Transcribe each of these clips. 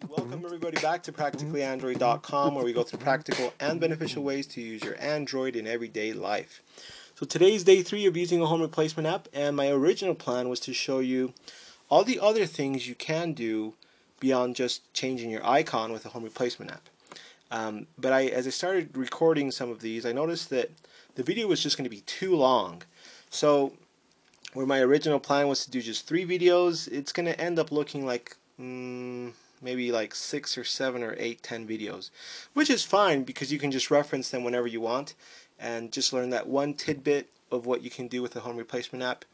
Welcome everybody back to PracticallyAndroid.com, where we go through practical and beneficial ways to use your Android in everyday life. So today's day 3 of using a home replacement app, and my original plan was to show you all the other things you can do beyond just changing your icon with a home replacement app. But as I started recording some of these, I noticed that the video was just going to be too long. So where my original plan was to do just 3 videos, it's going to end up looking like maybe like 6 or 7 or 8, 10 videos, which is fine because you can just reference them whenever you want and just learn that one tidbit of what you can do with the home replacement app,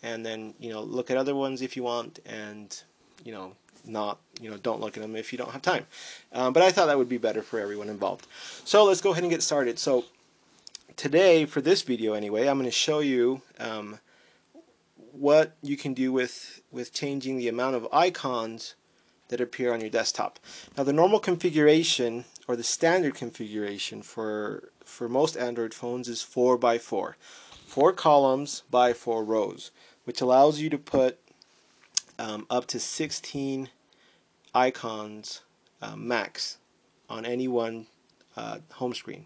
and then look at other ones if you want, and don't look at them if you don't have time. But I thought that would be better for everyone involved. So let's go ahead and get started. So today, for this video anyway, I'm going to show you what you can do with changing the amount of icons that appear on your desktop. Now, the normal configuration, or the standard configuration for most Android phones, is 4x4, 4 columns by 4 rows, which allows you to put up to 16 icons max on any one home screen.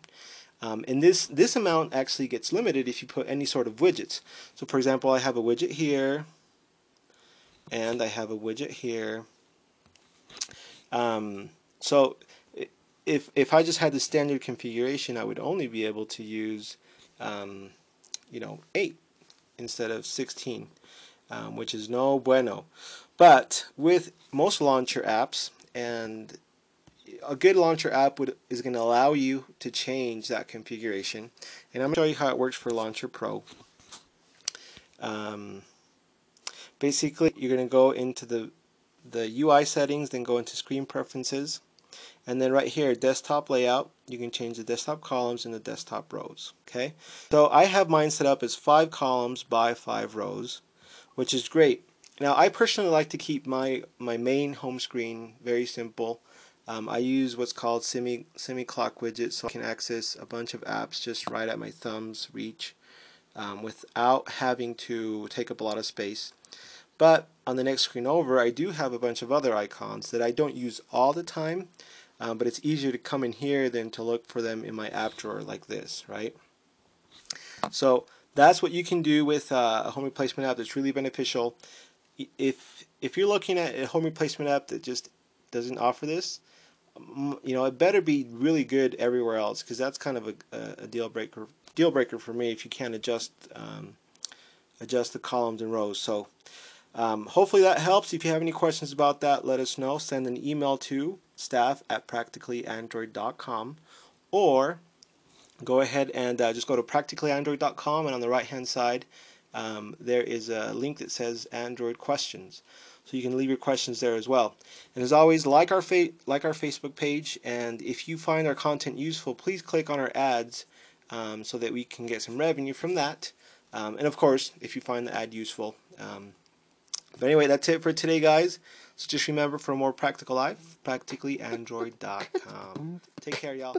And this amount actually gets limited if you put any sort of widgets. So for example, I have a widget here, and I have a widget here. So if I just had the standard configuration, I would only be able to use 8 instead of 16, which is no bueno. But with most launcher apps, and a good launcher app is going to allow you to change that configuration, and I'm going to show you how it works for Launcher Pro. Basically, you're going to go into the UI settings, then go into screen preferences, and then right here, desktop layout, you can change the desktop columns and the desktop rows. Okay, so I have mine set up as 5 columns by 5 rows, which is great. Now, I personally like to keep my main home screen very simple. I use what's called semi-clock widgets, so I can access a bunch of apps just right at my thumb's reach without having to take up a lot of space. But on the next screen over, I do have a bunch of other icons that I don't use all the time, but it's easier to come in here than to look for them in my app drawer like this, right? So that's what you can do with a home replacement app that's really beneficial. If you're looking at a home replacement app that just doesn't offer this, it better be really good everywhere else, because that's kind of a deal breaker for me if you can't adjust the columns and rows. So hopefully that helps. If you have any questions about that, let us know. Send an email to staff@practicallyandroid.com, or go ahead and just go to practicallyandroid.com, and on the right hand side there is a link that says Android questions, so you can leave your questions there as well. And as always, like our Facebook page, and if you find our content useful, please click on our ads so that we can get some revenue from that, and of course, if you find the ad useful. But anyway, that's it for today, guys. So just remember, for a more practical life, practicallyandroid.com. Take care, y'all.